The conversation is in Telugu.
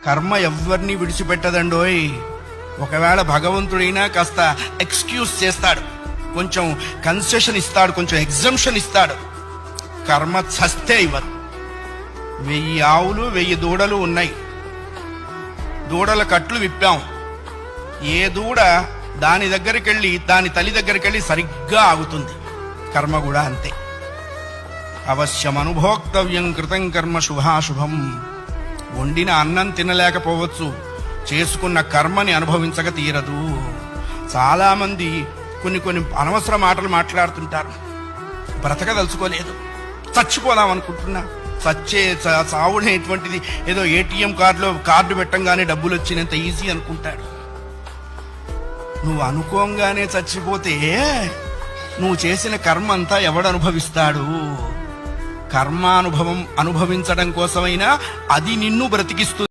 కర్మ ఎవరిని విడిచిపెట్టదండోయ్. ఒకవేళ భగవంతుడైనా కాస్త ఎక్స్క్యూజ్ చేస్తాడు, కొంచెం కన్సెషన్ ఇస్తాడు, కొంచెం ఎగ్జంప్షన్ ఇస్తాడు. కర్మ చస్తే ఇవ్వరు. 1000 ఆవులు 1000 దూడలు ఉన్నాయి. దూడల కట్లు విప్పాం. ఏ దూడ దాని దగ్గరికి వెళ్ళి దాని తల్లి దగ్గరికి వెళ్ళి సరిగ్గా ఆగుతుంది. కర్మ కూడా అంతే. అవశ్యం అనుభోక్తవ్యం కృతం కర్మ శుభాశుభం. వండిన అన్నం తినలేకపోవచ్చు, చేసుకున్న కర్మని అనుభవించక తీరదు. చాలా మంది కొన్ని అనవసర మాటలు మాట్లాడుతుంటారు. బ్రతకదలుచుకోలేదు, చచ్చిపోదాం అనుకుంటున్నా. చావునేటువంటిది ఏదో ఏటీఎం కార్డు పెట్టంగానే డబ్బులు వచ్చినంత ఈజీ అనుకుంటాడు. నువ్వు అనుకోంగానే చచ్చిపోతే నువ్వు చేసిన కర్మ అంతా ఎవడు అనుభవిస్తాడు? కర్మానుభవం అనుభవించడం కోసమైనా అది నిన్ను బ్రతికిస్తుంది.